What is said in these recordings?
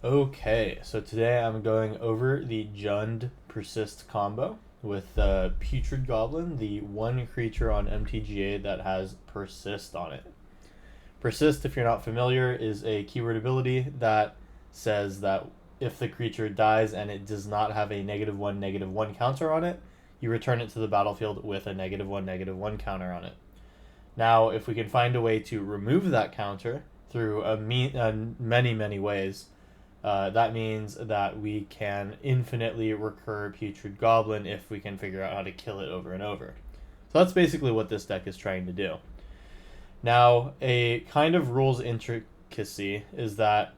Okay, so today I'm going over the Jund Persist combo with Putrid Goblin, the one creature on MTGA that has Persist on it. Persist, if you're not familiar, is a keyword ability that says that if the creature dies and it does not have a -1/-1 counter on it, you return it to the battlefield with a -1/-1 counter on it. Now, if we can find a way to remove that counter through many ways, that means that we can infinitely recur Putrid Goblin if we can figure out how to kill it over and over. So that's basically what this deck is trying to do. Now, a kind of rules intricacy is that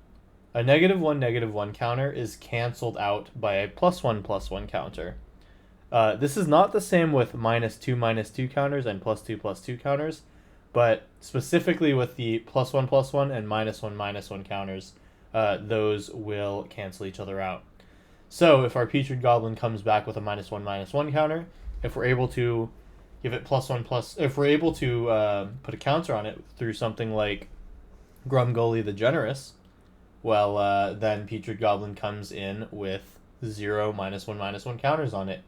a -1/-1 counter is canceled out by a +1/+1 counter. This is not the same with -2/-2 counters and +2/+2 counters, but specifically with the +1/+1 and -1/-1 counters, those will cancel each other out. So if our Putrid Goblin comes back with a -1/-1 counter, if we're able to give it if we're able to put a counter on it through something like Grumgully the Generous, well, then Putrid Goblin comes in with 0 -1/-1 counters on it.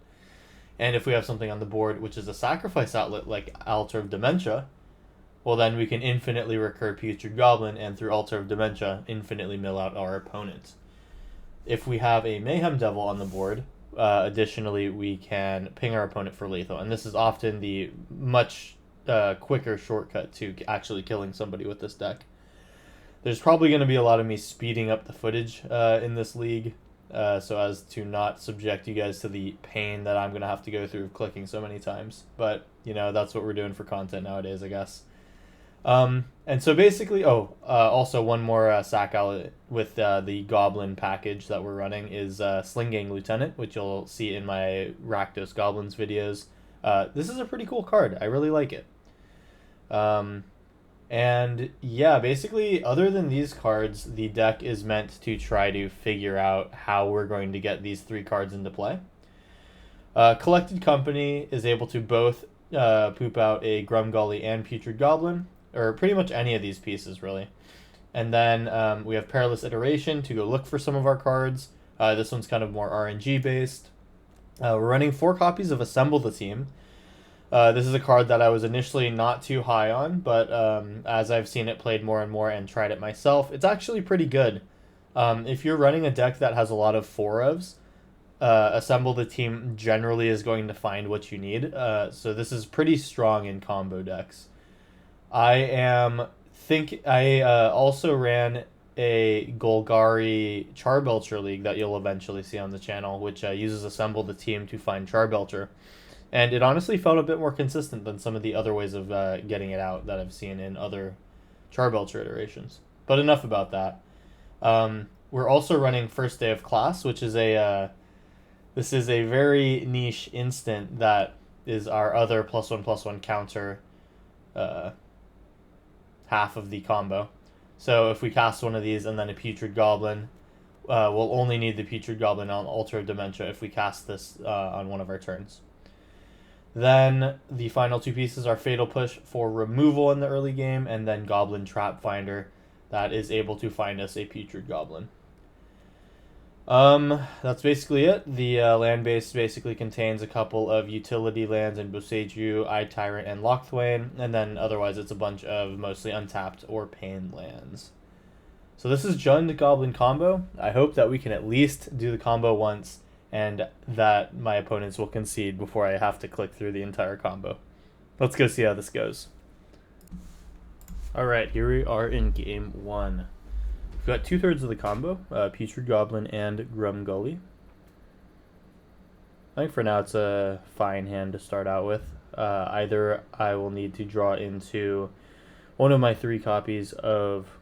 And if we have something on the board which is a sacrifice outlet like Altar of Dementia, well, then we can infinitely recur Putrid Goblin and through Altar of Dementia infinitely mill out our opponent. If we have a Mayhem Devil on the board, additionally, we can ping our opponent for lethal. And this is often the much quicker shortcut to actually killing somebody with this deck. There's probably going to be a lot of me speeding up the footage in this league, so as to not subject you guys to the pain that I'm going to have to go through of clicking so many times. But, you know, that's what we're doing for content nowadays, I guess. And so basically, also one more sack outlet with the Goblin package that we're running is Sling Gang Lieutenant, which you'll see in my Rakdos Goblins videos. This is a pretty cool card. I really like it. And yeah, basically, other than these cards, the deck is meant to try to figure out how we're going to get these three cards into play. Collected Company is able to both poop out a Grumgully and Putrid Goblin, or pretty much any of these pieces, really. And then we have Perilous Iteration to go look for some of our cards. This one's kind of more RNG based. We're running 4 copies of Assemble the Team. This is a card that I was initially not too high on, but as I've seen it played more and more and tried it myself, it's actually pretty good. If you're running a deck that has a lot of 4-ofs, Assemble the Team generally is going to find what you need. So this is pretty strong in combo decks. I also ran a Golgari Charbelcher league that you'll eventually see on the channel, which uses Assemble the Team to find Charbelcher. And it honestly felt a bit more consistent than some of the other ways of getting it out that I've seen in other Charbelcher iterations. But enough about that. We're also running First Day of Class, which is this is a very niche instant that is our other +1/+1 counter half of the combo. So if we cast one of these and then a Putrid Goblin, we'll only need the Putrid Goblin on Altar of Dementia if we cast this on one of our turns. Then the final 2 pieces are Fatal Push for removal in the early game, and then Goblin Trap Finder that is able to find us a Putrid Goblin. That's basically it. The land base basically contains a couple of utility lands in Boseiju, Eye Tyrant, and Lochthwain, and then otherwise it's a bunch of mostly untapped or pain lands. So this is Jund Goblin combo. I hope that we can at least do the combo once, and that my opponents will concede before I have to click through the entire combo. Let's go see how this goes. Alright, here we are in game 1. We've got 2/3 of the combo, Putrid Goblin and Grumgully. I think for now it's a fine hand to start out with. Either I will need to draw into one of my 3 copies of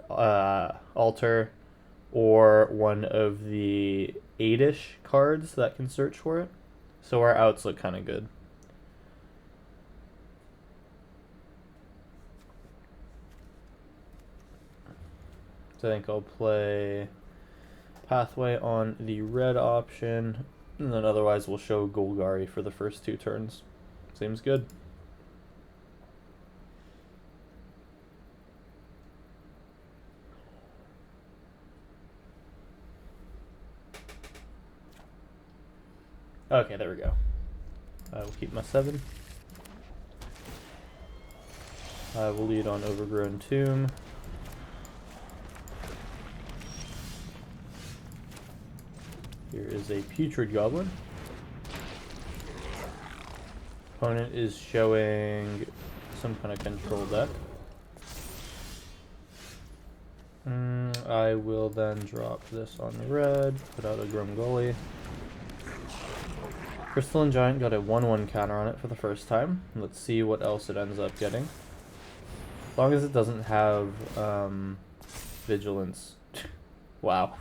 Altar, or one of the 8-ish cards that can search for it. So our outs look kind of good. So I think I'll play Pathway on the red option, and then otherwise we'll show Golgari for the first 2 turns. Seems good. Okay, there we go. I will keep my 7. I will lead on Overgrown Tomb. Here is a Putrid Goblin. Opponent is showing some kind of control deck. I will then drop this on the red, put out a Grumgully. Crystalline Giant got a 1/1 counter on it for the first time. Let's see what else it ends up getting. As long as it doesn't have Vigilance. Wow.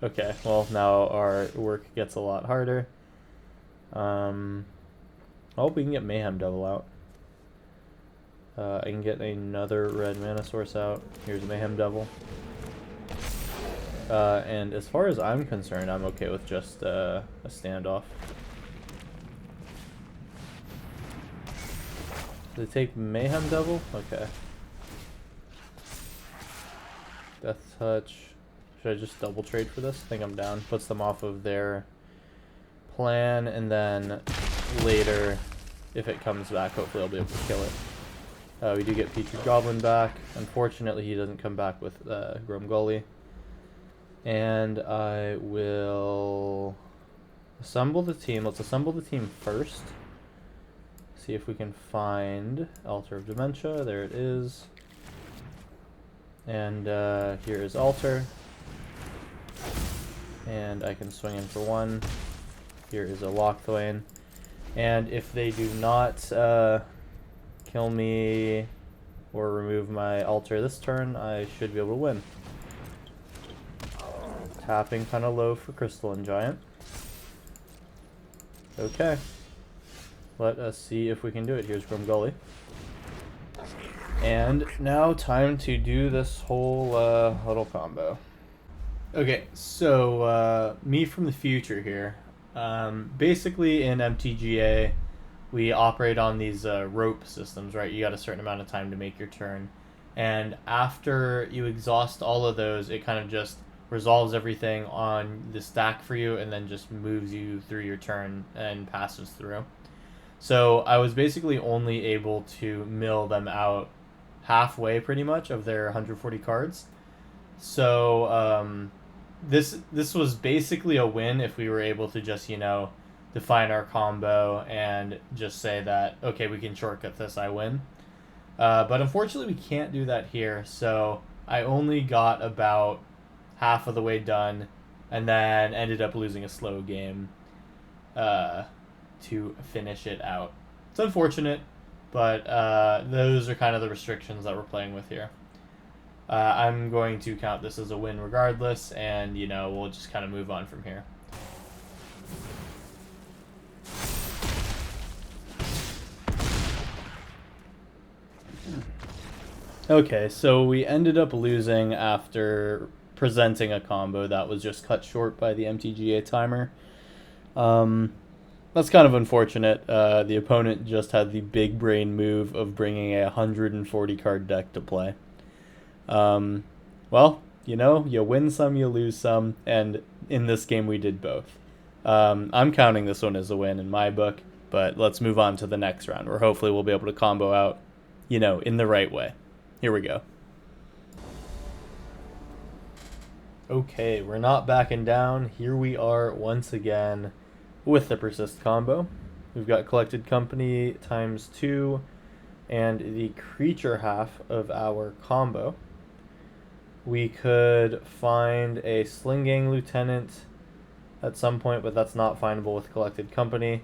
Okay, well now our work gets a lot harder. I hope we can get Mayhem Devil out. I can get another red mana source out. Here's Mayhem Devil. And as far as I'm concerned, I'm okay with just a standoff. Do they take Mayhem Devil? Okay. Death Touch. Should I just double trade for this? I think I'm down. Puts them off of their plan, and then later, if it comes back, hopefully I'll be able to kill it. We do get Putrid Goblin back. Unfortunately, he doesn't come back with Grumgully. And I will assemble the team. Let's assemble the team first. See if we can find Altar of Dementia. There it is. And here is Altar. And I can swing in for 1. Here is a Lochthwain. And if they do not kill me or remove my Altar this turn, I should be able to win. Tapping kind of low for Crystalline Giant. Okay. Let us see if we can do it. Here's Grumgully. And now time to do this whole little combo. Okay, so me from the future here. Basically in MTGA, we operate on these rope systems, right? You got a certain amount of time to make your turn. And after you exhaust all of those, it kind of just resolves everything on the stack for you and then just moves you through your turn and passes through. So I was basically only able to mill them out halfway pretty much of their 140 cards. So this was basically a win if we were able to just, you know, define our combo and just say that, okay, we can shortcut this, I win. But unfortunately we can't do that here, so I only got about half of the way done and then ended up losing a slow game to finish it out. It's unfortunate, but those are kind of the restrictions that we're playing with here. I'm going to count this as a win regardless, and, you know, we'll just kind of move on from here. Okay, so we ended up losing after presenting a combo that was just cut short by the MTGA timer. That's kind of unfortunate. The opponent just had the big brain move of bringing a 140 card deck to play. Well, you know, you win some, you lose some, and in this game we did both. I'm counting this one as a win in my book, but let's move on to the next round, where hopefully we'll be able to combo out, you know, in the right way. Here we go. Okay, we're not backing down. Here we are once again with the Persist combo. We've got Collected Company ×2 and the creature half of our combo. We could find a Slinging Lieutenant at some point, but that's not findable with Collected Company.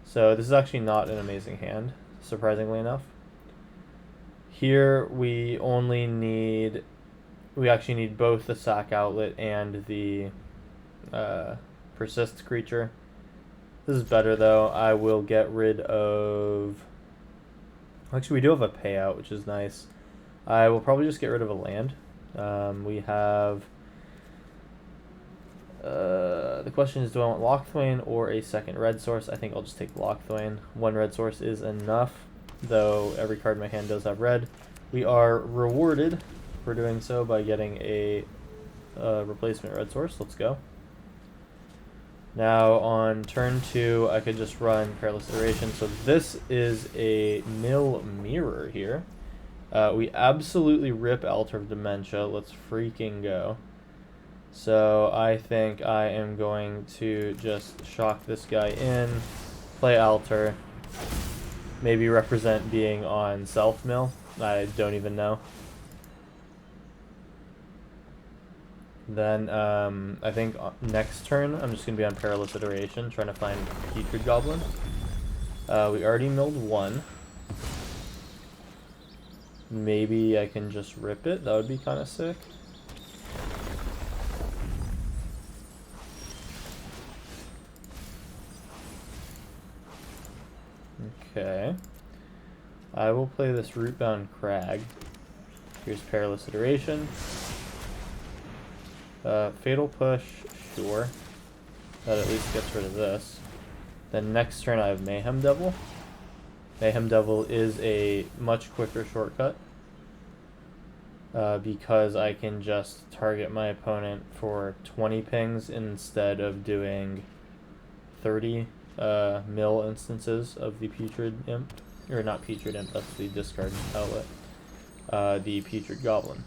So this is actually not an amazing hand, surprisingly enough. Here we actually need both the Sack Outlet and the Persist creature. This is better though. I will get rid of... Actually, we do have a payout, which is nice. I will probably just get rid of a land. We have... the question is, do I want Lochthwain or a second red source? I think I'll just take Lochthwain. One red source is enough, though every card in my hand does have red. We are rewarded for doing so by getting a replacement red source. Let's go. Now on turn 2, I could just run Perilous Iteration. So this is a mill mirror here. We absolutely rip Altar of Dementia. Let's freaking go. So I think I am going to just shock this guy in, play Altar, maybe represent being on self-mill. I don't even know. Then I think next turn I'm just going to be on Perilous Iteration, trying to find Putrid Goblin. We already milled one. Maybe I can just rip it. That would be kind of sick. Okay. I will play this Rootbound Crag. Here's Perilous Iteration. Fatal Push, sure. That at least gets rid of this. Then next turn I have Mayhem Devil. Mayhem Devil is a much quicker shortcut. Because I can just target my opponent for 20 pings instead of doing 30 mill instances of the Putrid Imp. Or not Putrid Imp, that's the discard outlet. The Putrid Goblin.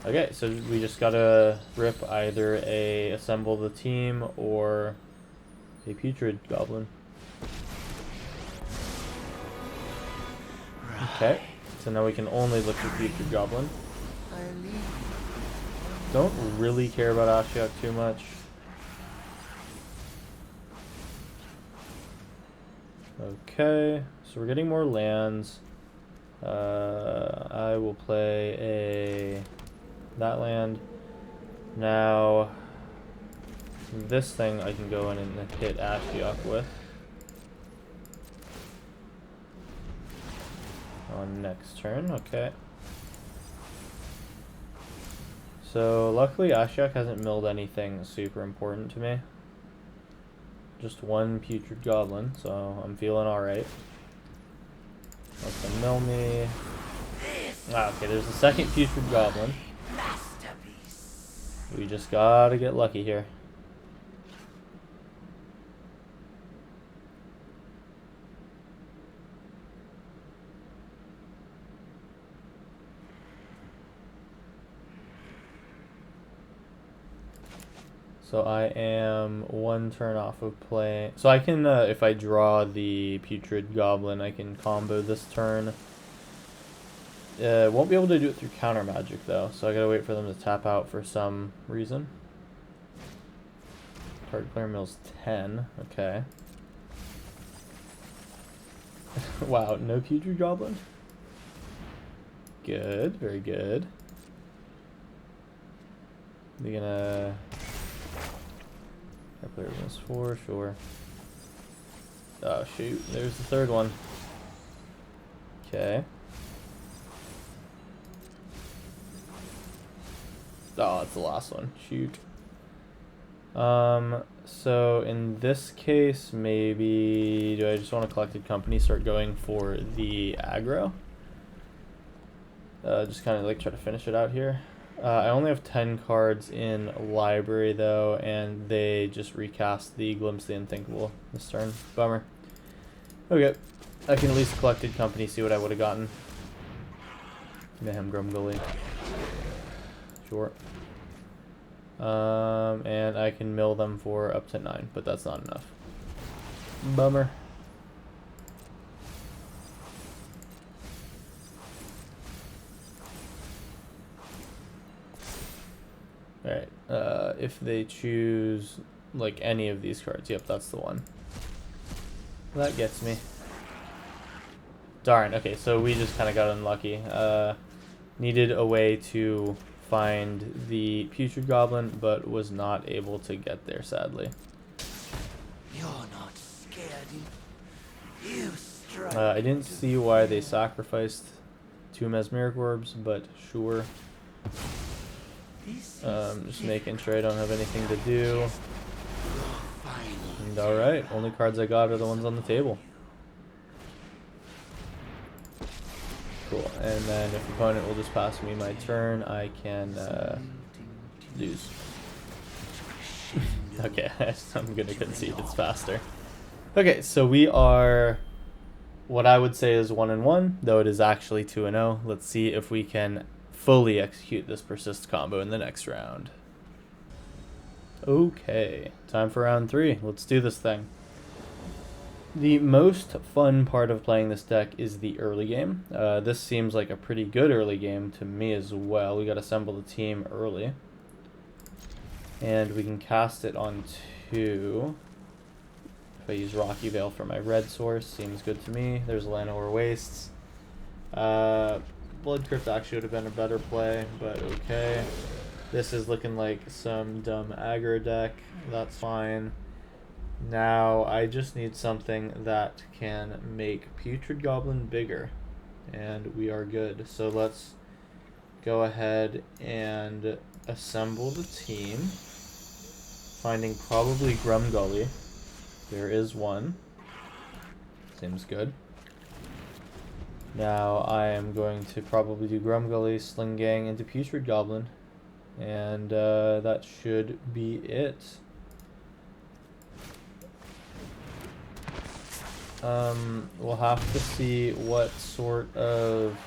Okay, so we just gotta rip either a Assemble the Team or a Putrid Goblin. Okay, so now we can only look for Putrid Goblin. Don't really care about Ashiok too much. Okay, so we're getting more lands. I will play that land. Now, this thing I can go in and hit Ashiok with. On next turn, okay. So, luckily Ashiok hasn't milled anything super important to me. Just one Putrid Goblin, so I'm feeling alright. Let them mill me. Okay, there's the second Putrid Goblin. We just gotta get lucky here. So I am one turn off of play. So I can, if I draw the Putrid Goblin, I can combo this turn. Won't be able to do it through counter magic though, so I gotta wait for them to tap out for some reason. Target player mills 10, okay. Wow, no Putrid Goblin? Good, very good. They're gonna... Our player mills 4, sure. Oh shoot, there's the third one. Okay. Oh, that's the last one. Shoot. So in this case, maybe do I just want to Collected Company start going for the aggro? Just kind of like try to finish it out here. I only have 10 cards in library though, and they just recast the Glimpse the Unthinkable this turn. Bummer. Okay, I can at least Collected Company, see what I would have gotten. Mayhem Grumgully. Sure. And I can mill them for up to 9, but that's not enough. Bummer. Alright, if they choose, like, any of these cards, yep, that's the one. That gets me. Darn, okay, so we just kind of got unlucky. Needed a way to find the Putrid Goblin, but was not able to get there, sadly. You're not scared. You strike. I didn't see why they sacrificed 2 Mesmeric Orbs, but sure. Just making sure I don't have anything to do. And alright, only cards I got are the ones on the table. Cool, and then if the opponent will just pass me my turn, I can lose. Okay, I'm gonna concede it's faster. Okay, so we are what I would say is 1-1, though it is actually 2-0. Let's see if we can fully execute this persist combo in the next round. Okay, time for round 3. Let's do this thing. The most fun part of playing this deck is the early game. This seems like a pretty good early game to me as well. We got to assemble the team early. And we can cast it on 2. If I use Rocky Veil for my red source, seems good to me. There's Llanowar Wastes. Blood Crypt actually would have been a better play, but okay. This is looking like some dumb aggro deck. That's fine. Now I just need something that can make Putrid Goblin bigger, and we are good. So let's go ahead and assemble the team, finding probably Grumgully. There is one. Seems good. Now I am going to probably do Grumgully, Sling Gang into Putrid Goblin, and that should be it. We'll have to see what sort of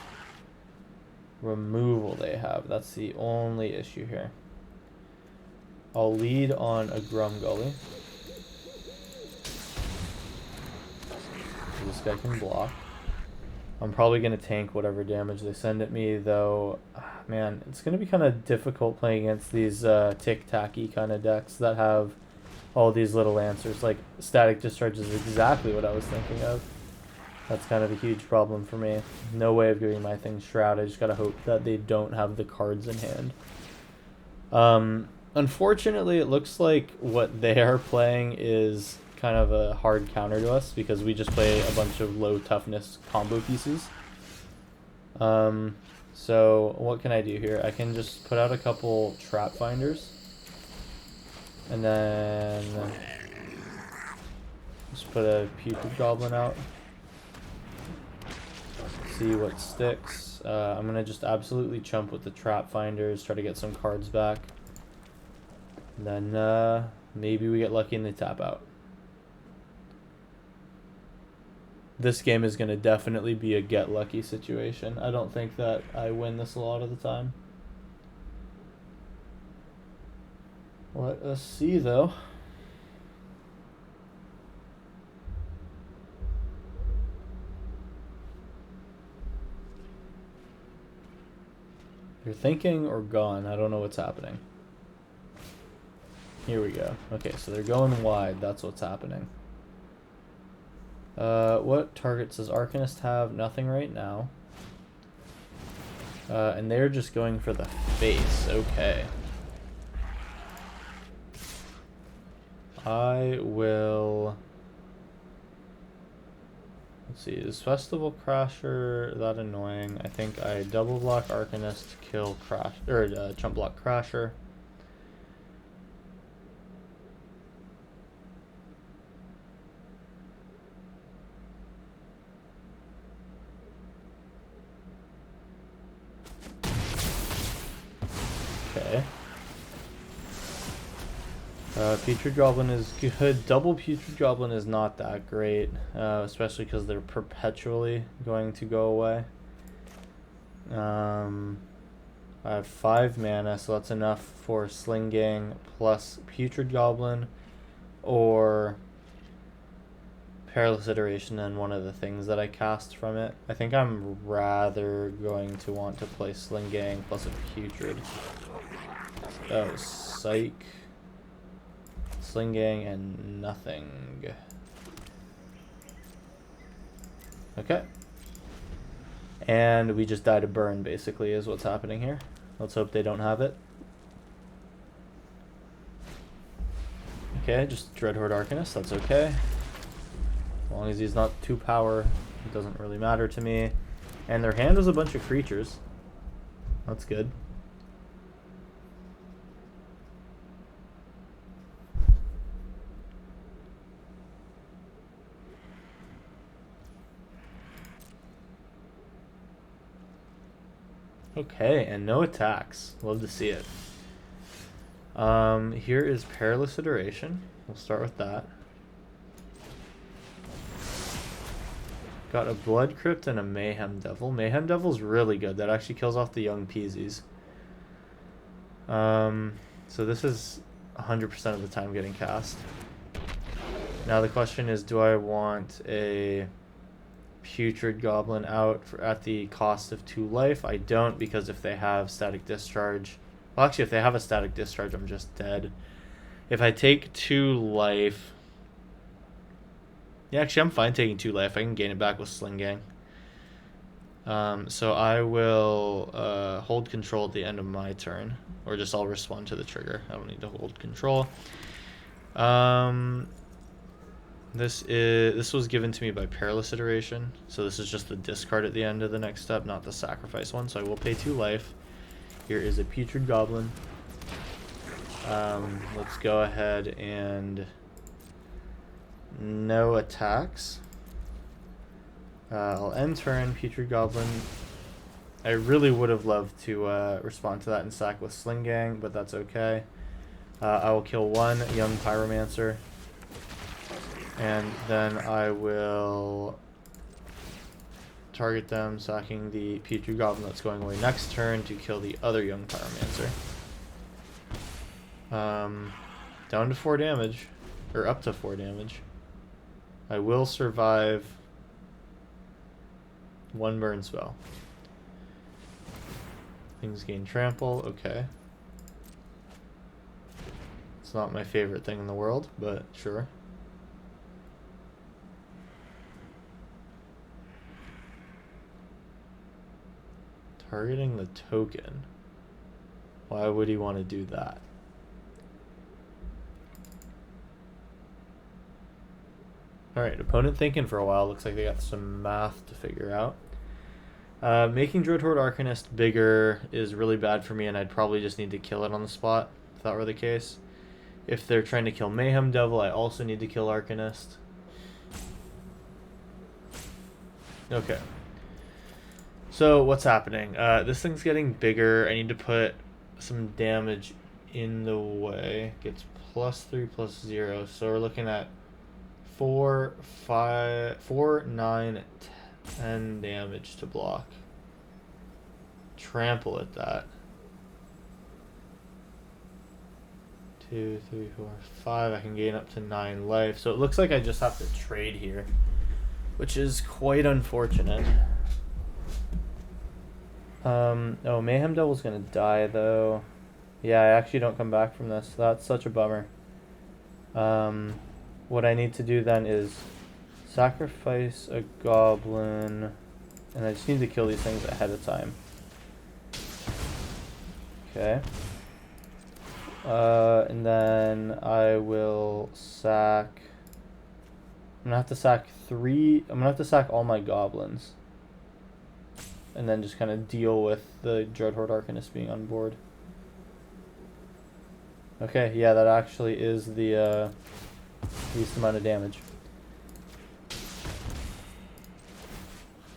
removal they have. That's the only issue here. I'll lead on a Grumgully. This guy can block. I'm probably going to tank whatever damage they send at me, though. Man, it's going to be kind of difficult playing against these tic-tacky kind of decks that have all these little answers. Like, Static Discharge is exactly what I was thinking of. That's kind of a huge problem for me. No way of giving my thing Shroud. I just got to hope that they don't have the cards in hand. Unfortunately, it looks like what they are playing is kind of a hard counter to us because we just play a bunch of low toughness combo pieces. So what can I do here? I can just put out a couple Trap Finders, and then just put a Putrid Goblin out. See what sticks. I'm gonna just absolutely chump with the Trap Finders, try to get some cards back. And then maybe we get lucky and they tap out. This game is going to definitely be a get lucky situation. I don't think that I win this a lot of the time. Let us see, though. You're thinking or gone. I don't know what's happening. Here we go. Okay, so they're going wide. That's what's happening. What targets does Arcanist have? Nothing right now. And they're just going for the face. Okay. I will... Let's see, is Festival Crasher that annoying? I think I double block Arcanist, kill Crash, or chump block Crasher. Okay. Putrid Goblin is good. Double Putrid Goblin is not that great, especially because they're perpetually going to go away. I have 5 mana, so that's enough for Sling Gang plus Putrid Goblin, or Perilous Iteration and one of the things that I cast from it. I think I'm rather going to want to play Sling Gang plus a Putrid. Oh, Psych. Sling Gang and nothing. Okay. And we just died a burn, basically, is what's happening here. Let's hope they don't have it. Okay, just Dreadhorde Arcanist, that's okay. As long as he's not 2 power, it doesn't really matter to me. And their hand was a bunch of creatures. That's good. Okay, and no attacks. Love to see it. Here is Perilous Iteration. We'll start with that. Got a Blood Crypt and a Mayhem Devil. Mayhem Devil's really good. That actually kills off the young Peasies. So this is 100% of the time getting cast. Now the question is, do I want a Putrid Goblin out at the cost of 2 life? I don't, because if they have Static Discharge... Well, actually, if they have a Static Discharge, I'm just dead. If I take 2 life... Yeah, actually, I'm fine taking 2 life. I can gain it back with Sling Gang. So I will hold control at the end of my turn. Or just I'll respond to the trigger. I don't need to hold control. This was given to me by Perilous Iteration. So this is just the discard at the end of the next step, not the sacrifice one. So I will pay 2 life. Here is a Putrid Goblin. Let's go ahead and... No attacks. I'll end turn, Putrid Goblin. I really would have loved to respond to that and sack with Sling Gang, but that's okay. I will kill 1 young Pyromancer. And then I will target them, sacking the Putrid Goblin that's going away next turn to kill the other young Pyromancer. Down to 4 damage. Or up to 4 damage. I will survive 1 burn spell. Things gain trample, okay. It's not my favorite thing in the world, but sure. Targeting the token. Why would he want to do that? Alright, opponent thinking for a while. Looks like they got some math to figure out. Making Dreadhorde Arcanist bigger is really bad for me, and I'd probably just need to kill it on the spot, if that were the case. If they're trying to kill Mayhem Devil, I also need to kill Arcanist. Okay. So, what's happening? This thing's getting bigger. I need to put some damage in the way. Gets +3, +0. So we're looking at 4, 9, 10 damage to block. Trample at that. 2, 3, 4, 5. I can gain up to 9 life. So it looks like I just have to trade here, which is quite unfortunate. Oh, Mayhem Devil's gonna die though. Yeah, I actually don't come back from this. That's such a bummer. What I need to do then is sacrifice a goblin, and I just need to kill these things ahead of time. Okay. And then I will sack... I'm gonna have to sack 3... I'm gonna have to sack all my goblins. And then just kind of deal with the Dreadhorde Arcanist being on board. Okay, yeah, that actually is the least amount of damage.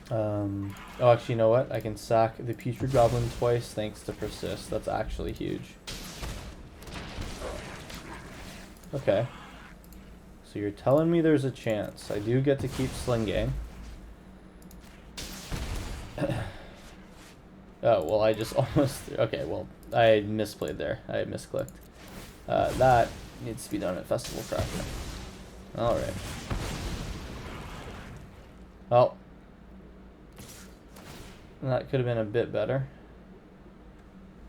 Oh, actually, you know what? I can sack the Putrid Goblin twice thanks to Persist. That's actually huge. Okay. So you're telling me there's a chance. I do get to keep Sling Gang. Oh, well, I just almost... Okay, well, I misplayed there. I misclicked. That needs to be done at Festival Cracker. Alright. Well, that could have been a bit better.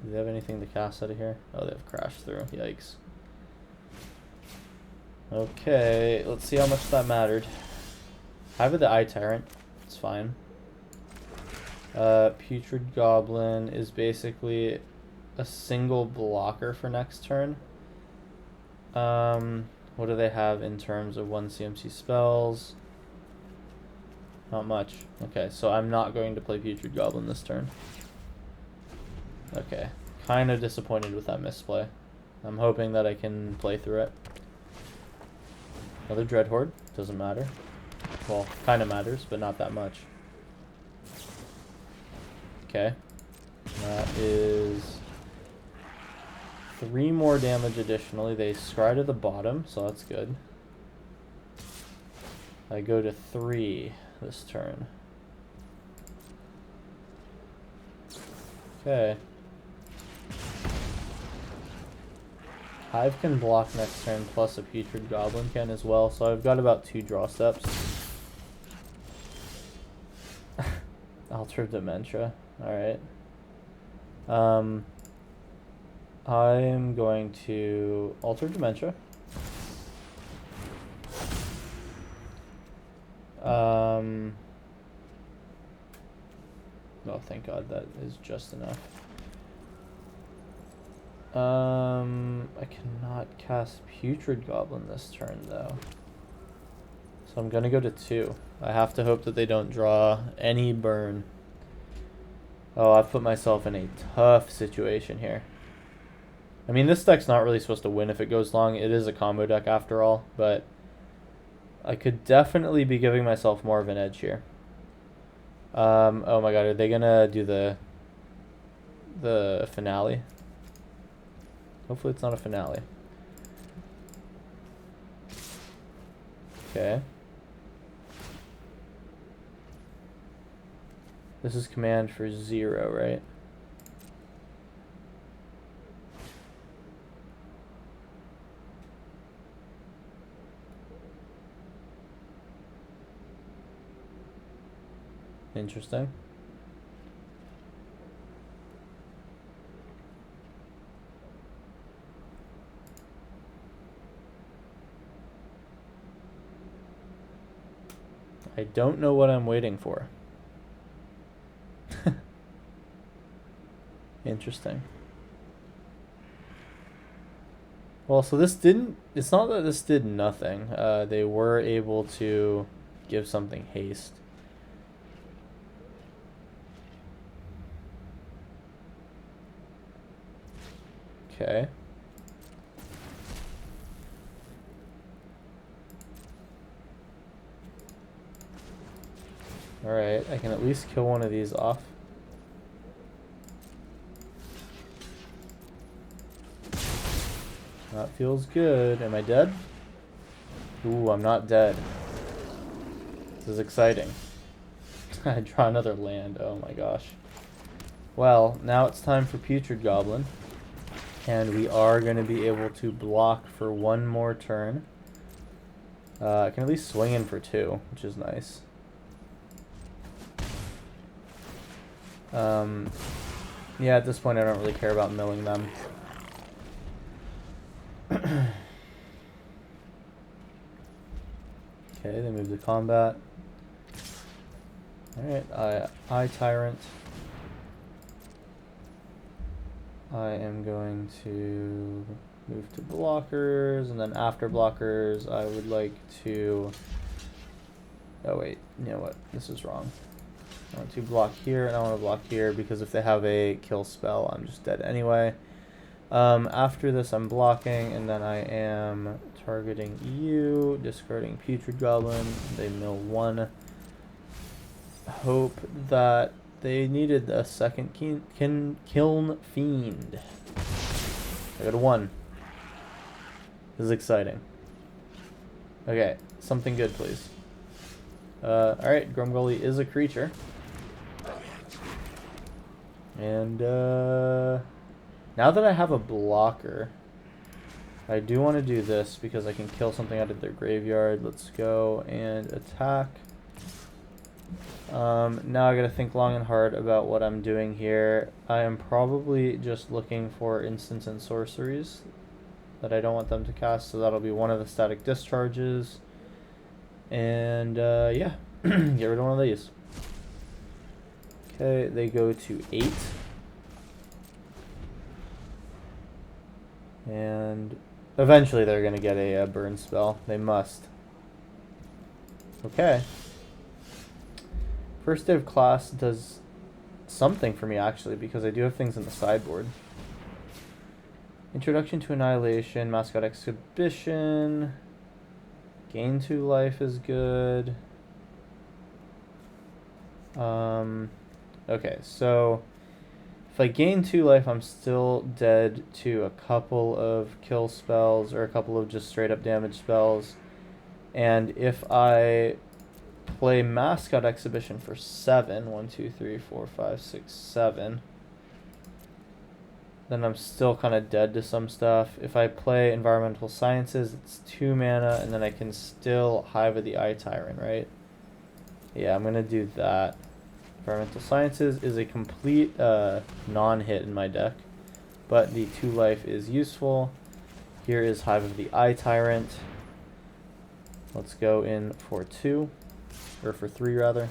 Do they have anything to cast out of here? Oh, they have Crash Through. Yikes. Okay, let's see how much that mattered. I have the Eye Tyrant. It's fine. Putrid Goblin is basically a single blocker for next turn. What do they have in terms of 1 CMC spells? Not much. Okay, so I'm not going to play Putrid Goblin this turn. Okay, kind of disappointed with that misplay. I'm hoping that I can play through it. Another Dreadhorde, doesn't matter. Well, kind of matters, but not that much. Okay, that is 3 more damage additionally. They scry to the bottom, so that's good. I go to 3 this turn. Okay. Hive can block next turn, plus a Putrid Goblin can as well, so I've got about 2 draw steps. Altar of Dementia. Alright. I am going to Altar of Dementia. Oh, thank God, that is just enough. I cannot cast Putrid Goblin this turn, though. So I'm gonna go to 2. I have to hope that they don't draw any burn. Oh, I've put myself in a tough situation here. I mean, this deck's not really supposed to win if it goes long. It is a combo deck after all, but I could definitely be giving myself more of an edge here. Oh my God, are they gonna do the finale? Hopefully it's not a finale. Okay. This is command for 0, right? Interesting. I don't know what I'm waiting for. Interesting. Well, so this didn't... It's not that this did nothing. They were able to give something haste. Okay. Alright, I can at least kill one of these off. That feels good. Am I dead? Ooh, I'm not dead. This is exciting. I draw another land. Oh my gosh. Well, now it's time for Putrid Goblin. And we are going to be able to block for 1 more turn. I can at least swing in for 2, which is nice. Yeah, at this point I don't really care about milling them. Okay, they move to combat. Alright, I Tyrant. I am going to move to blockers, and then after blockers I would like to... Oh wait, you know what? This is wrong. I want to block here, and I want to block here, because if they have a kill spell, I'm just dead anyway. After this, I'm blocking, and then I am targeting you, discarding Putrid Goblin. They mill 1. Hope that they needed a second Kiln Fiend. I got a 1. This is exciting. Okay, something good, please. Alright, Grumgully is a creature. And, now that I have a blocker, I do want to do this because I can kill something out of their graveyard. Let's go and attack. Now I gotta think long and hard about what I'm doing here. I am probably just looking for instants and sorceries that I don't want them to cast, so that'll be one of the static discharges. And, yeah, get rid of one of these. Okay, they go to 8. And eventually they're going to get a burn spell. They must. Okay. First day of class does something for me, actually, because I do have things in the sideboard. Introduction to Annihilation, Mascot Exhibition. Gain 2 life is good. Okay, so If I gain 2 life, I'm still dead to a couple of kill spells or a couple of just straight up damage spells. And if I play Mascot Exhibition for 7, 1, 2, 3, 4, 5, 6, 7, then I'm still kind of dead to some stuff. If I play Environmental Sciences, it's 2 mana, and then I can still Hive of the Eye Tyrant, right? Yeah, I'm going to do that. Environmental Sciences is a complete non-hit in my deck, but the 2 life is useful. Here is Hive of the Eye Tyrant. Let's go in for 2, or for 3 rather.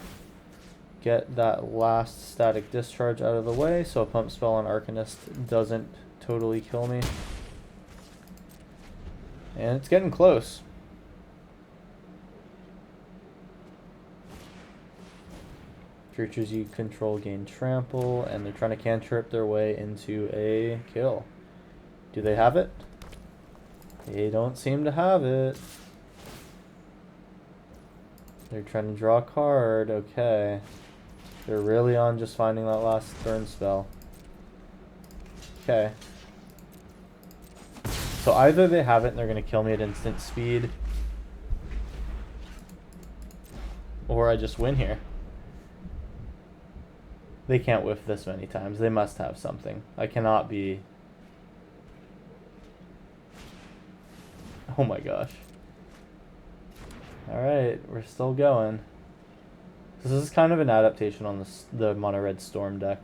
Get that last Static Discharge out of the way so a pump spell on Arcanist doesn't totally kill me. And it's getting close. Creatures you control gain trample, and they're trying to cantrip their way into a kill. Do they have it? They don't seem to have it. They're trying to draw a card. Okay. They're really on just finding that last burn spell. Okay. So either they have it and they're going to kill me at instant speed, or I just win here. They can't whiff this many times. They must have something. I cannot be... Oh my gosh. Alright, we're still going. This is kind of an adaptation on the Mono Red Storm deck,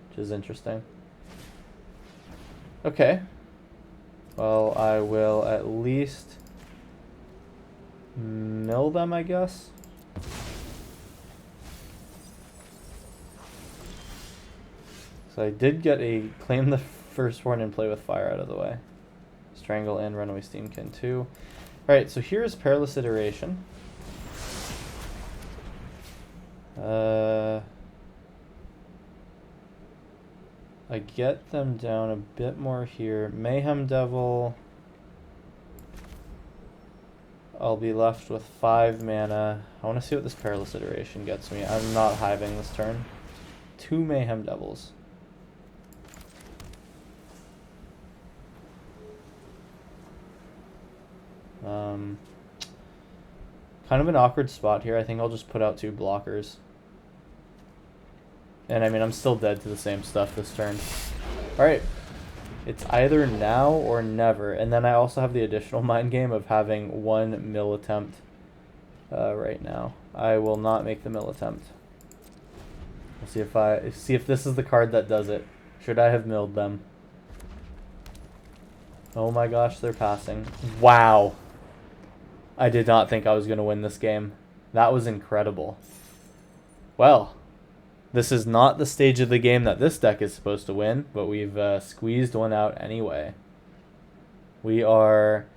which is interesting. Okay. Well, I will at least mill them, I guess. So I did get a Claim the Firstborn and Play with Fire out of the way. Strangle and Runaway Steamkin too. Alright, so here's Perilous Iteration. I get them down a bit more here. Mayhem Devil. I'll be left with 5 mana. I want to see what this Perilous Iteration gets me. I'm not hiving this turn. 2 Mayhem Devils. Kind of an awkward spot here. I think I'll just put out 2 blockers. And I mean, I'm still dead to the same stuff this turn. Alright. It's either now or never. And then I also have the additional mind game of having 1 mill attempt right now. I will not make the mill attempt. We'll see if this is the card that does it. Should I have milled them? Oh my gosh, they're passing. Wow. I did not think I was going to win this game. That was incredible. Well, this is not the stage of the game that this deck is supposed to win, but we've squeezed one out anyway. We are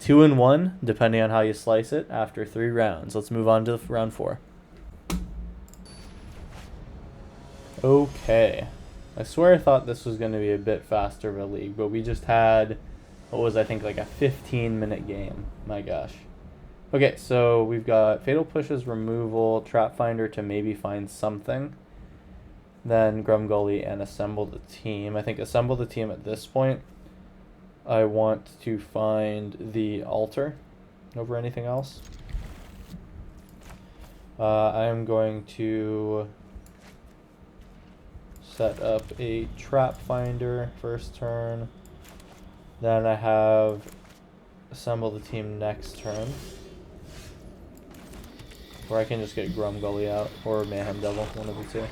2-1, depending on how you slice it, after 3 rounds. Let's move on to round 4. Okay. I swear I thought this was going to be a bit faster of a league, but we just had, what was I think, like a 15-minute game. My gosh. Okay, so we've got Fatal Push's removal, Trap Finder to maybe find something, then Grumgully and Assemble the Team. I think Assemble the Team at this point, I want to find the Altar over anything else. I'm going to set up a Trap Finder first turn, then I have Assemble the Team next turn. Or I can just get Grumgully out, or Mayhem Devil, one of the two.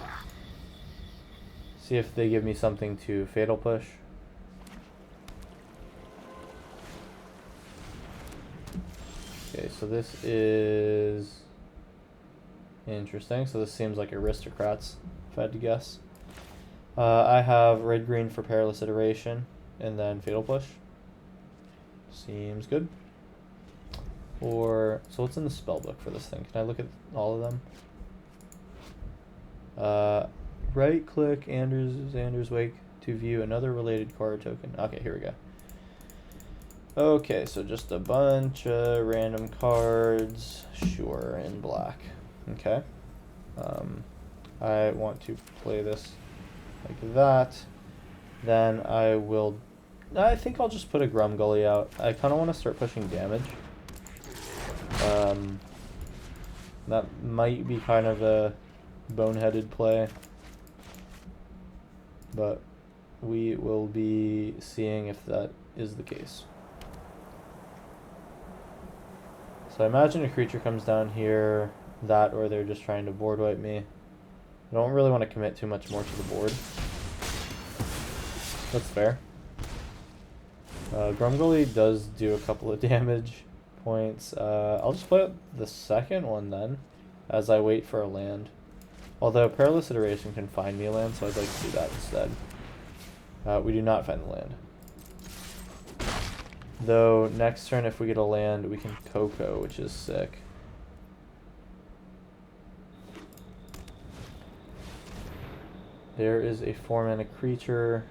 See if they give me something to Fatal Push. Okay, so this is interesting. So this seems like Aristocrats, if I had to guess. I have red-green for Perilous Iteration, and then Fatal Push. Seems good. Or, so what's in the spellbook for this thing? Can I look at all of them? Right click Xander's Wake to view another related card token. Okay, here we go. Okay, so just a bunch of random cards. Sure, in black. Okay. I want to play this like that. Then I think I'll just put a Grum Gully out. I kind of want to start pushing damage. That might be kind of a boneheaded play, but we will be seeing if that is the case. So I imagine a creature comes down here, that or they're just trying to board wipe me. I don't really want to commit too much more to the board. That's fair. Grumgully does do a couple of damage points. I'll just play out the second one then, as I wait for a land. Although Perilous Iteration can find me a land, so I'd like to do that instead. We do not find the land. Though, next turn if we get a land, we can Coco, which is sick. There is a 4-mana creature.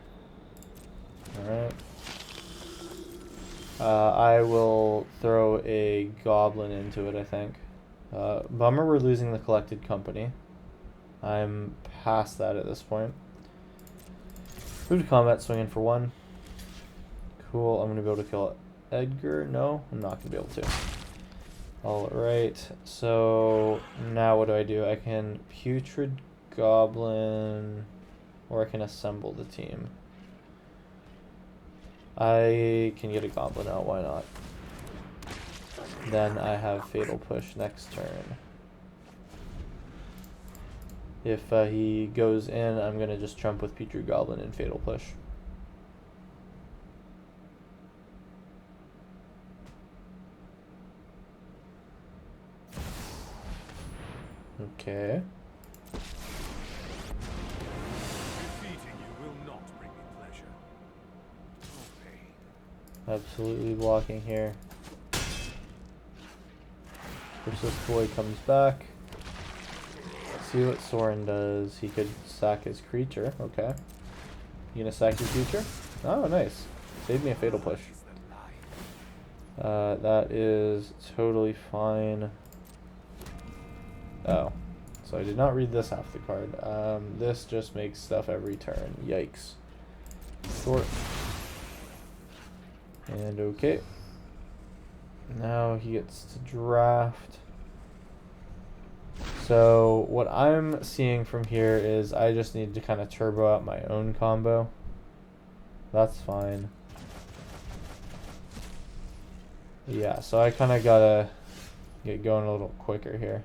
Alright. I will throw a goblin into it, I think. Bummer we're losing the Collected Company. I'm past that at this point. Move to combat, swinging for 1. Cool, I'm going to be able to kill Edgar. No, I'm not going to be able to. Alright, so now what do? I can Putrid Goblin, or I can assemble the team. I can get a Goblin out, why not? Then I have Fatal Push next turn. If he goes in, I'm going to just trump with Putrid Goblin and Fatal Push. Okay. Defeating you will not bring me pleasure. No pain. Absolutely blocking here. Persist Boy comes back. See what Sorin does. He could sack his creature. Okay. You gonna sack your creature? Oh, nice. Save me a Fatal Push. That is totally fine. Oh. So I did not read this half the card. This just makes stuff every turn. Yikes. Short. And okay. Now he gets to draft. So what I'm seeing from here is I just need to kind of turbo out my own combo. That's fine. Yeah, so I kind of gotta get going a little quicker here.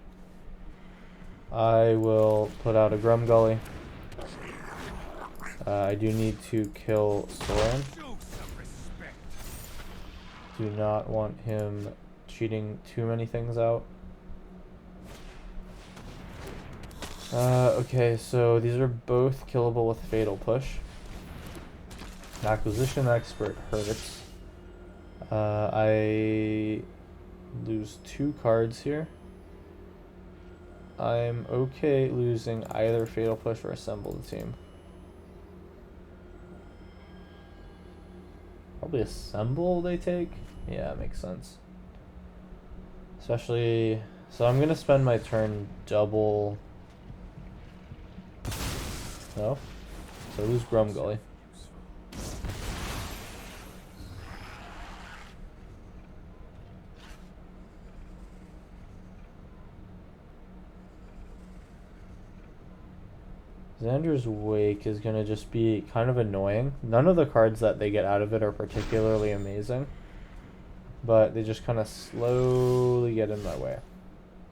I will put out a Grumgully. I do need to kill Sorin. Do not want him cheating too many things out. Okay, so these are both killable with Fatal Push. Acquisition Expert hurts. I lose 2 cards here. I'm okay losing either Fatal Push or Assemble the Team. Probably Assemble they take? Yeah, makes sense. Especially... So I'm going to spend my turn double... No? So I lose Grumgully. Xander's Wake is going to just be kind of annoying. None of the cards that they get out of it are particularly amazing, but they just kind of slowly get in my way.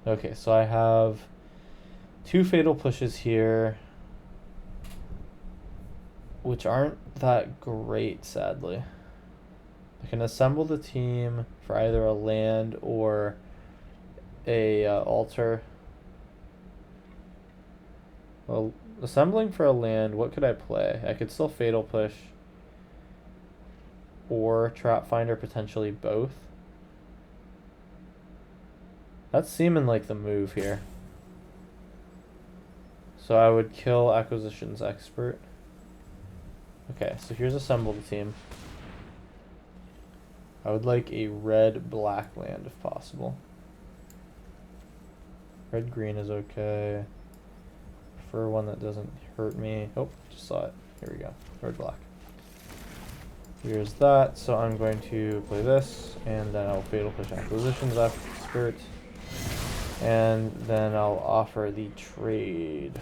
Okay, so I have 2 Fatal Pushes here, which aren't that great, sadly. I can assemble the team for either a land or a altar. Well, assembling for a land, what could I play? I could still Fatal Push or Trap Finder, potentially both. That's seeming like the move here. So I would kill Acquisitions Expert. Okay, so here's Assemble the Team. I would like a red-black land if possible. Red-green is okay. Prefer one that doesn't hurt me. Oh, just saw it. Here we go. Red-black. Here's that, so I'm going to play this, and then I'll Fatal Push Acquisitions after Spirit, and then I'll offer the trade.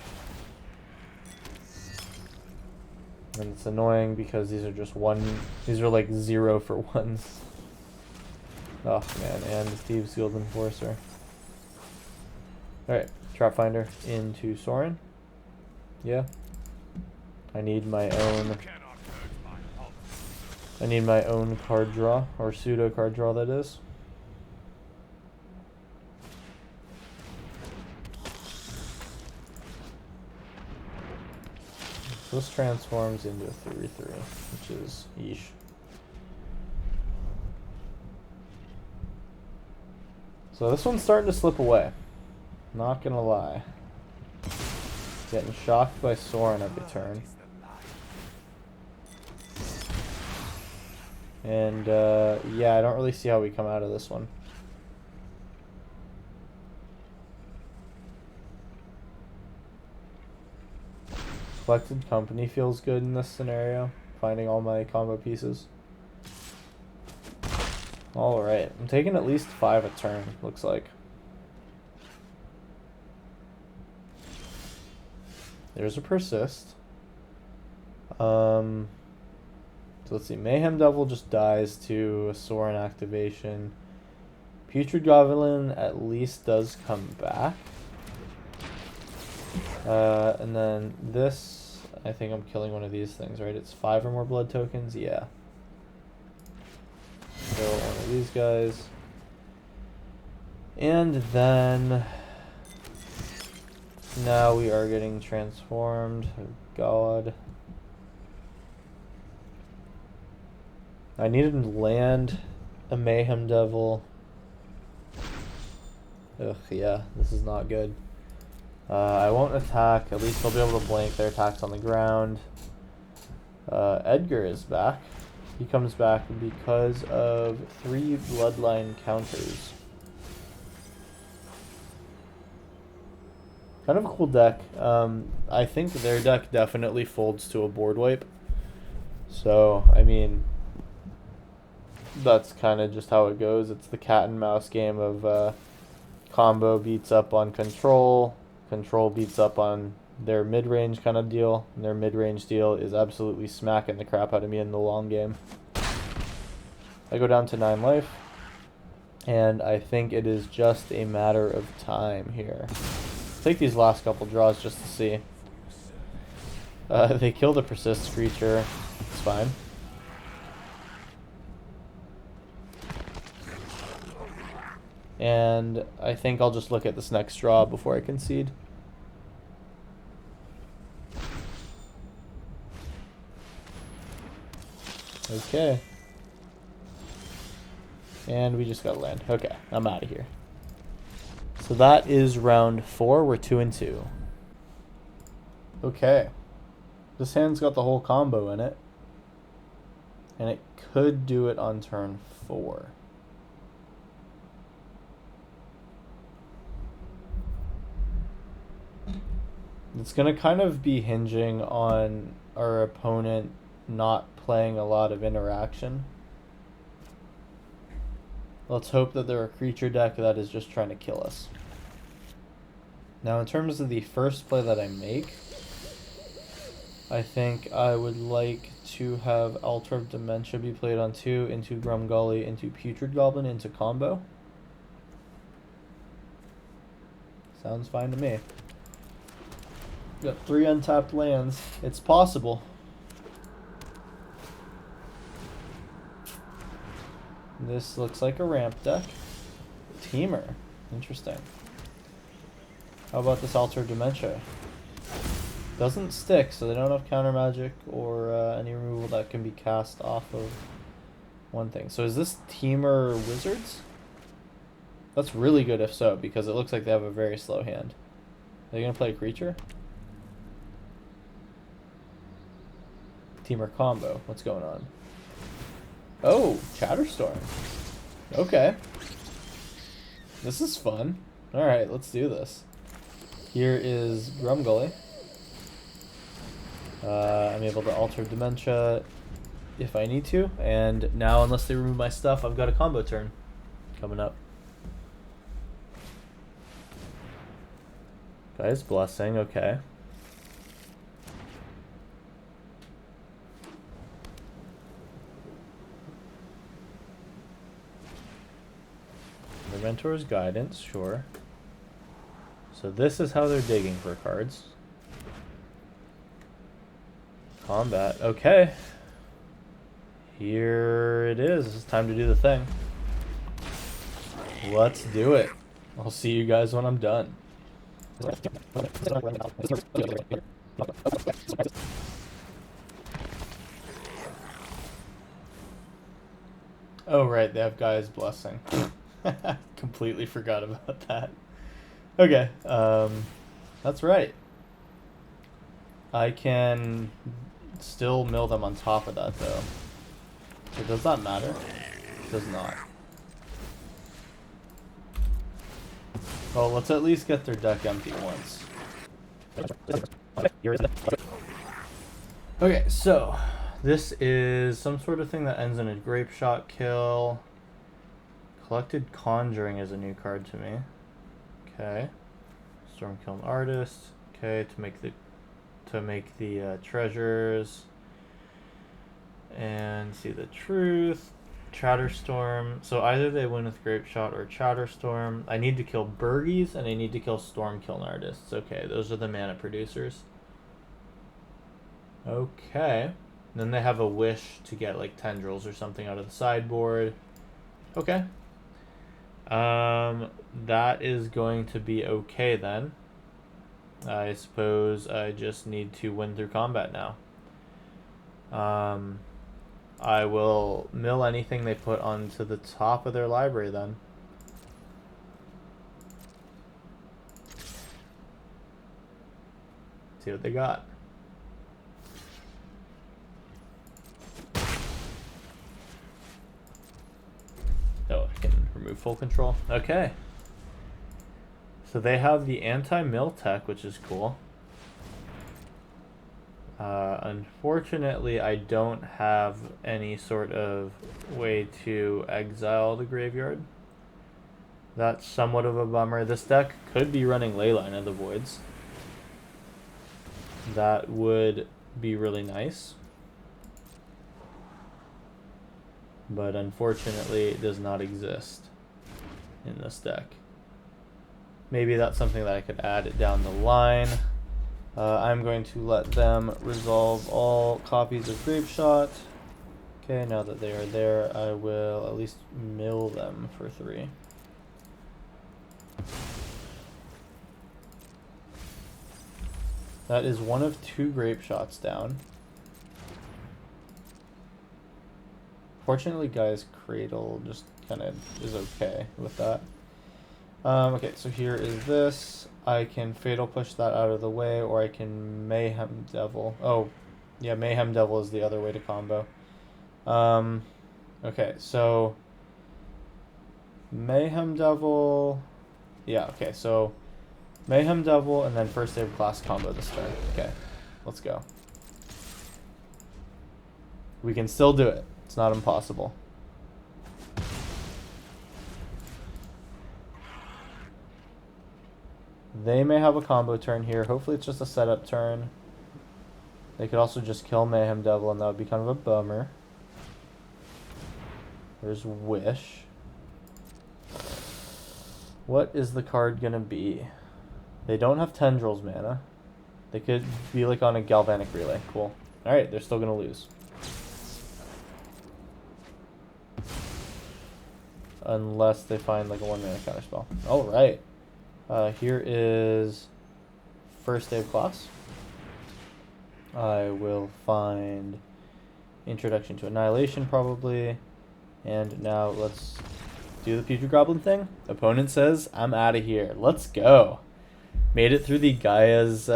And it's annoying because these are just these are like 0 for 1s. Oh man, and the Thieves Guild Enforcer. Alright, Trap Finder into Sorin. Yeah. I need my own card draw, or pseudo card draw that is. So this transforms into a 3/3, which is yeesh. So this one's starting to slip away. Not gonna lie. Getting shocked by Sorin every turn. And yeah, I don't really see how we come out of this one. Collected Company feels good in this scenario. Finding all my combo pieces. Alright, I'm taking at least 5 a turn, looks like. There's a Persist. So let's see, Mayhem Devil just dies to a Sorin activation. Putrid Goblin at least does come back. And then this, I think I'm killing one of these things, right? It's 5 or more blood tokens, yeah. Kill one of these guys. And then now we are getting transformed. Oh god. I needed to land a Mayhem Devil. Ugh, yeah, this is not good. I won't attack. At least I'll be able to blank their attacks on the ground. Edgar is back. He comes back because of 3 bloodline counters. Kind of a cool deck. I think their deck definitely folds to a board wipe. So, I mean, that's kind of just how it goes. It's the cat and mouse game of combo beats up on control, control beats up on their mid-range kind of deal, and their mid-range deal is absolutely smacking the crap out of me in the long game. I go down to 9 life, and I think it is just a matter of time here. Take these last couple draws just to see. They kill the Persist creature. It's fine. And I think I'll just look at this next draw before I concede. Okay. And we just got to land. Okay, I'm out of here. So that is round 4. We're 2-2. Okay. This hand's got the whole combo in it. And it could do it on turn 4. It's going to kind of be hinging on our opponent not playing a lot of interaction. Let's hope that they're a creature deck that is just trying to kill us. Now, in terms of the first play that I make, I think I would like to have Altar of Dementia be played on 2, into Grumgully, into Putrid Goblin, into combo. Sounds fine to me. Got 3 untapped lands. It's possible. This looks like a ramp deck. Teamer. Interesting. How about this Altar of Dementia? Doesn't stick, so they don't have counter magic or any removal that can be cast off of one thing. So is this Teamer Wizards? That's really good if so, because it looks like they have a very slow hand. Are they going to play a creature? Teamer combo. What's going on? Oh, Chatterstorm. Okay. This is fun. Alright, let's do this. Here is Grumgully. I'm able to Alter Dementia. if I need to. And now, unless they remove my stuff, I've got a combo turn coming up. Guy's Blessing, okay. The Mentor's Guidance, sure. So this is how they're digging for cards. Combat, okay. Here it is. It's time to do the thing. Let's do it. I'll see you guys when I'm done. Oh right, they have Guy's Blessing. Completely forgot about that. Okay, that's right. I can still mill them on top of that though. So does that matter? It does not. Well, let's at least get their deck empty once. Okay, so this is some sort of thing that ends in a grape shot kill. Collected Conjuring is a new card to me. Okay. Stormkiln Artist. Okay, to make the treasures. And See the Truth. Chatterstorm. So either they win with Grape Shot or Chatterstorm. I need to kill Burgies and I need to kill Stormkiln Artists. Okay, those are the mana producers. Okay. Then they have a wish to get like Tendrils or something out of the sideboard. Okay. That is going to be okay then. I suppose I just need to win through combat now. I will mill anything they put onto the top of their library then. See what they got. Oh, I can remove full control. Okay. So they have the anti-mill tech, which is cool. Unfortunately, I don't have any sort of way to exile the graveyard. That's somewhat of a bummer. This deck could be running Leyline of the Voids. That would be really nice. But unfortunately, it does not exist in this deck. Maybe that's something that I could add down the line. I'm going to let them resolve all copies of Grape Shot. Okay, now that they are there, I will at least mill them for 3. That is one of 2 Grape Shots down. Fortunately, Guy's Cradle just kind of is okay with that. Okay, so here is this. I can Fatal Push that out of the way, or I can Mayhem Devil. Oh, yeah, Mayhem Devil is the other way to combo. Okay, so Mayhem Devil. Yeah, okay, so Mayhem Devil and then first save class combo this turn. Okay, let's go. We can still do it. It's not impossible. They may have a combo turn here. Hopefully it's just a setup turn. They could also just kill Mayhem Devil and that would be kind of a bummer. There's Wish. What is the card gonna be? They don't have Tendrils mana. They could be like on a Galvanic Relay. Cool. Alright, they're still gonna lose. Unless they find like a 1-mana counterspell. Alright. Here is first save class. I will find Introduction to Annihilation probably. And now let's do the Putrid Goblin thing. Opponent says, I'm out of here. Let's go. Made it through the Gaia's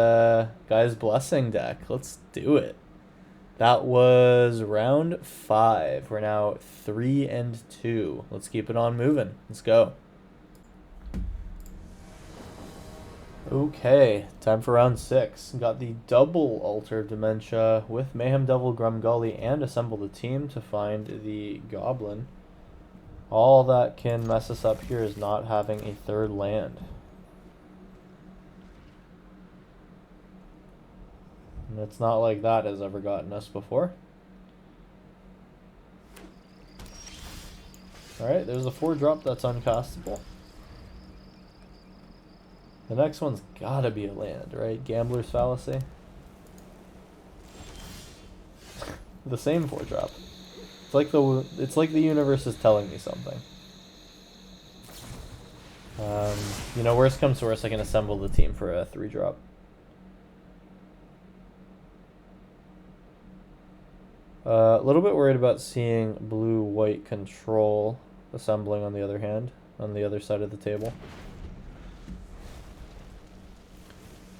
Blessing deck. Let's do it. That was round 5. We're now 3-2. Let's keep it on moving. Let's go. Okay, time for round 6. Got the double Altar of Dementia with Mayhem Devil, Grumgully, and assembled a team to find the Goblin. All that can mess us up here is not having a third land. And it's not like that has ever gotten us before. Alright, there's a 4-drop that's uncastable. The next one's gotta be a land, right? Gambler's Fallacy. The same 4-drop. It's like the universe is telling me something. You know, worst comes to worst, I can assemble the team for a 3-drop. A little bit worried about seeing blue-white control assembling on the other hand, on the other side of the table.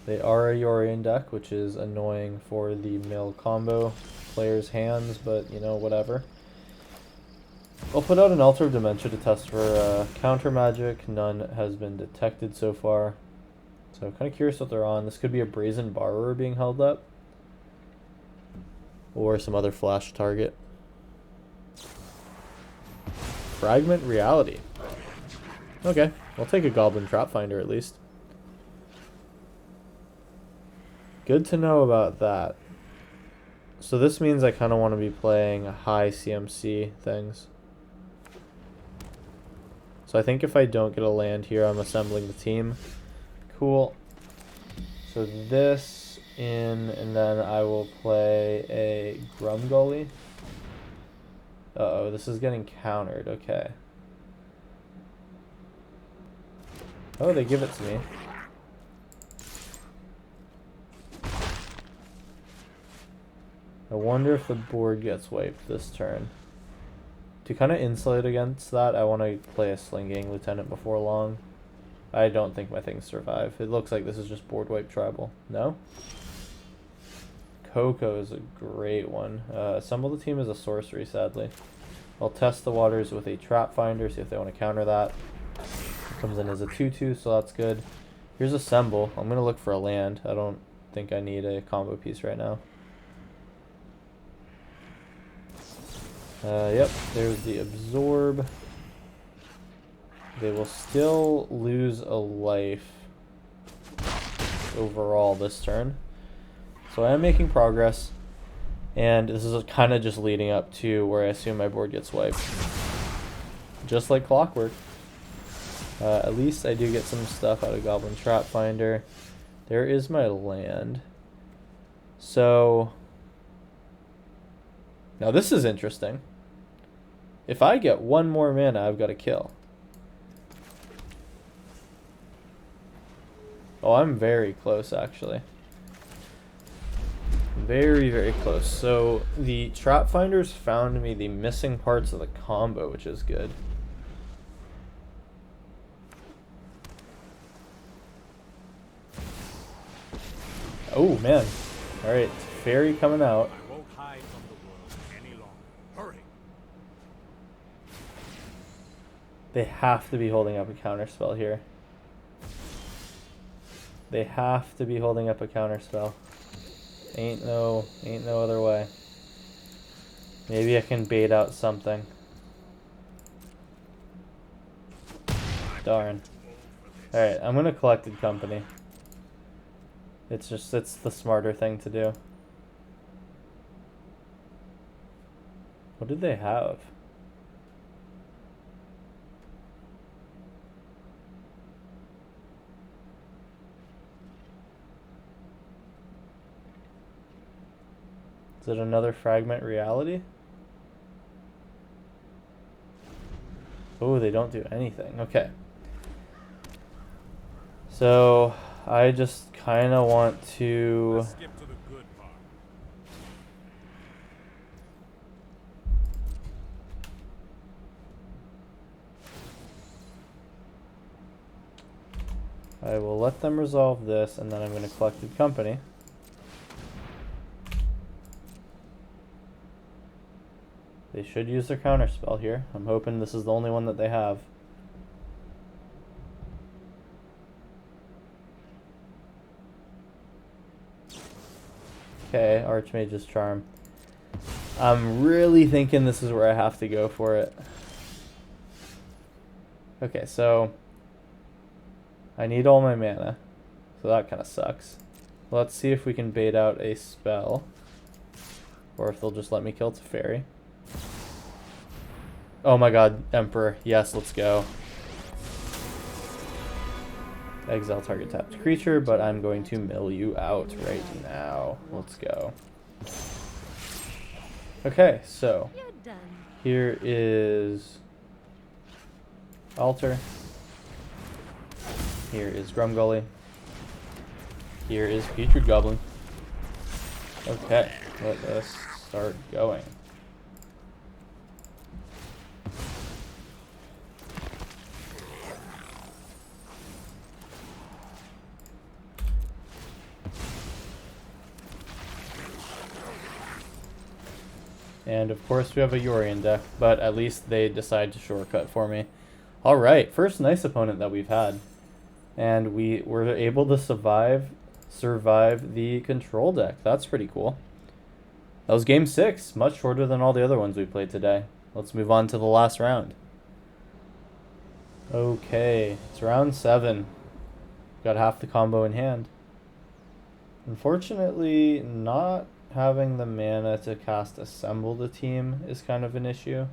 They are a Yorion deck, which is annoying for the mill combo players' hands, but you know, whatever. I'll put out an Altar of Dementia to test for counter magic. None has been detected so far. So I'm kind of curious what they're on. This could be a Brazen Borrower being held up. Or some other flash target. Fragment Reality. Okay, I'll take a Goblin Trap Finder at least. Good to know about that. So this means I kind of want to be playing high CMC things. So I think if I don't get a land here, I'm assembling the team. Cool. So this in, and then I will play a Grumgully. Uh-oh, this is getting countered. Okay. Oh, they give it to me. I wonder if the board gets wiped this turn. To kind of insulate against that, I want to play a Slinging Lieutenant before long. I don't think my things survive. It looks like this is just board wipe tribal. No? Coco is a great one. Assemble the team as a sorcery, sadly. I'll test the waters with a Trap Finder, see if they want to counter that. It comes in as a 2/2, so that's good. Here's Assemble. I'm going to look for a land. I don't think I need a combo piece right now. Yep, there's the Absorb. They will still lose a life overall this turn. So I am making progress. And this is kind of just leading up to where I assume my board gets wiped. Just like clockwork. At least I do get some stuff out of Goblin Trap Finder. There is my land. So now this is interesting. If I get one more mana, I've got to kill. Oh, I'm very close, actually. Very, very close. So the Trap Finders found me the missing parts of the combo, which is good. Oh, man. Alright, Fairy coming out. I won't hide from the world any longer. Hurry. They have to be holding up a counterspell here. They have to be holding up a counterspell. Ain't no other way. Maybe I can bait out something. Darn. Alright, I'm gonna Collected Company. It's the smarter thing to do. What did they have? Is it another Fragment Reality? Oh, they don't do anything. Okay. So I just kind of want to Let's skip to the good part. I will let them resolve this, and then I'm going to Collected Company. They should use their counterspell here. I'm hoping this is the only one that they have. Okay, Archmage's Charm. I'm really thinking this is where I have to go for it. Okay, so I need all my mana, so that kind of sucks. Let's see if we can bait out a spell, or if they'll just let me kill Teferi. Oh my god, Emperor. Yes, let's go. Exile target tapped creature, but I'm going to mill you out right now. Let's go. Okay, so here is Altar. Here is Grumgully. Here is Putrid Goblin. Okay, let us start going. And of course we have a Yorion deck, but at least they decide to shortcut for me. Alright, first nice opponent that we've had. And we were able to survive the control deck. That's pretty cool. That was game 6, much shorter than all the other ones we played today. Let's move on to the last round. Okay, it's round 7. Got half the combo in hand. Unfortunately, not having the mana to cast Assemble the Team is kind of an issue.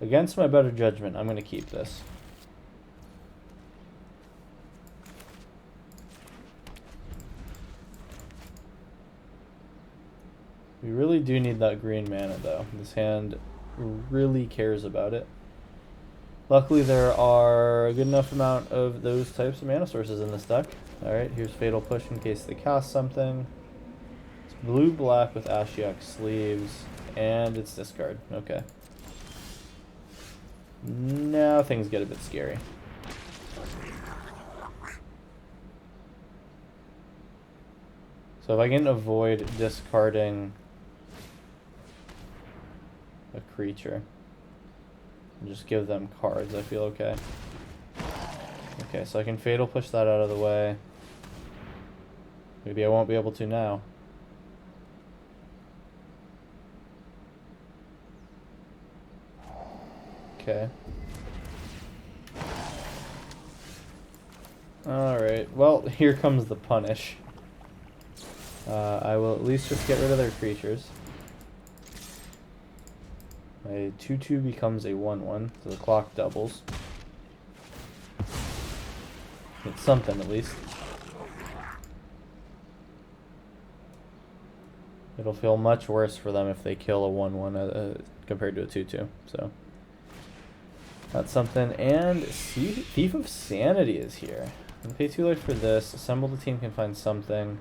Against my better judgment, I'm going to keep this. We really do need that green mana though. This hand really cares about it. Luckily there are a good enough amount of those types of mana sources in this deck. Alright, here's Fatal Push in case they cast something. It's blue-black with Ashiok sleeves, and it's discard. Okay. Now things get a bit scary. So if I can avoid discarding a creature and just give them cards, I feel okay. Okay, so I can Fatal Push that out of the way. Maybe I won't be able to now. Okay. Alright, well, here comes the punish. I will at least just get rid of their creatures. A 2/2 becomes a 1/1, so the clock doubles. It's something at least. It'll feel much worse for them if they kill a 1/1 compared to a 2/2. So that's something. And Thief of Sanity is here. I'm gonna pay 2 life for this. Assemble the Team can find something,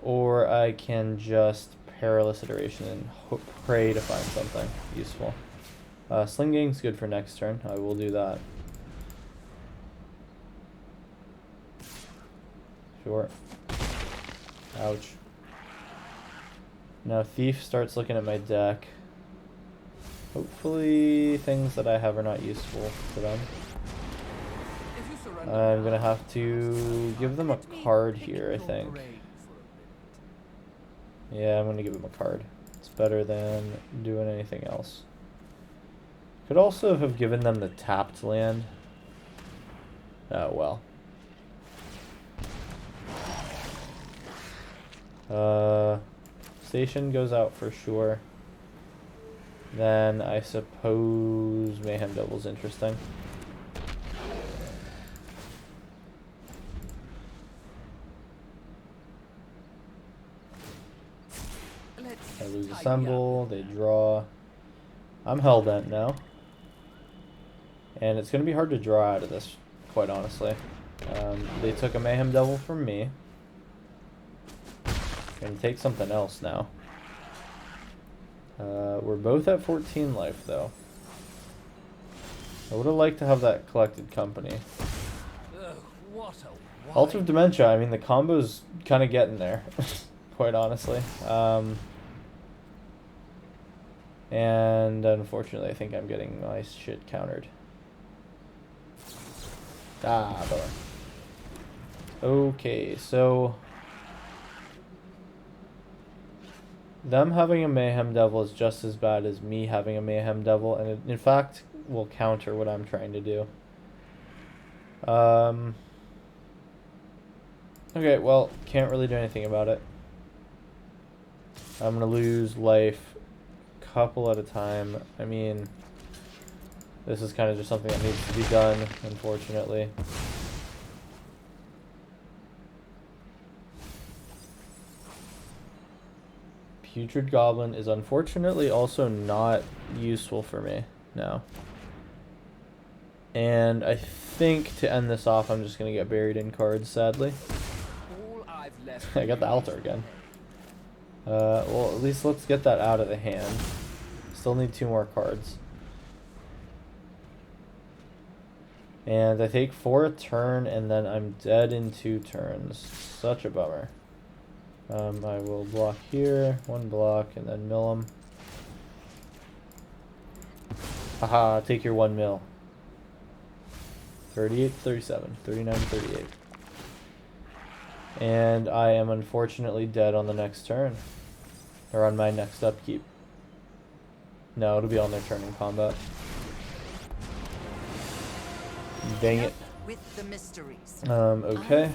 or I can just Perilous Iteration and pray to find something useful. Sling Gang's good for next turn. I will do that. Sure. Ouch. Now Thief starts looking at my deck. Hopefully things that I have are not useful to them. I'm gonna have to give them a card here, I think. Yeah, I'm gonna give him a card. It's better than doing anything else. Could also have given them the tapped land. Oh well. Station goes out for sure. Then I suppose Mayhem Devil's interesting. I lose Assemble, they draw. I'm hellbent now. And it's going to be hard to draw out of this, quite honestly. They took a Mayhem Devil from me. Gonna take something else now. We're both at 14 life, though. I would have liked to have that Collected Company. Altar of Dementia, I mean, the combo's kind of getting there, quite honestly. And unfortunately, I think I'm getting my shit countered. Ah, brother. Okay, so them having a Mayhem Devil is just as bad as me having a Mayhem Devil, and it, in fact, will counter what I'm trying to do. Okay, well, can't really do anything about it. I'm gonna lose life a couple at a time. I mean, this is kind of just something that needs to be done, unfortunately. Putrid Goblin is unfortunately also not useful for me now. And I think to end this off, I'm just going to get buried in cards, sadly. I got the altar again. Well, at least let's get that out of the hand. Still need 2 more cards. And I take 4 a turn, and then I'm dead in 2 turns. Such a bummer. I will block here, 1 block, and then mill him. Haha, take your 1 mil. 38, 37, 39, 38. And I am unfortunately dead on the next turn. Or on my next upkeep. No, it'll be on their turn in combat. Dang it. With the mysteries. Okay.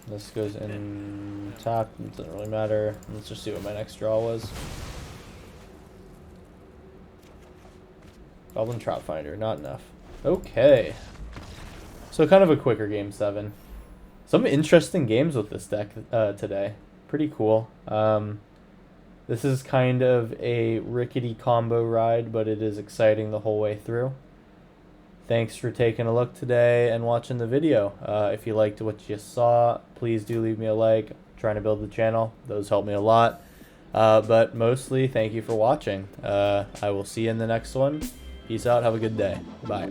This goes in tap, it doesn't really matter. Let's just see what my next draw was. Goblin Trap Finder, not enough. Okay. So kind of a quicker game 7. Some interesting games with this deck today. Pretty cool. This is kind of a rickety combo ride, but it is exciting the whole way through. Thanks for taking a look today and watching the video. If you liked what you saw, please do leave me a like. I'm trying to build the channel. Those help me a lot. But mostly, thank you for watching. I will see you in the next one. Peace out. Have a good day. Bye.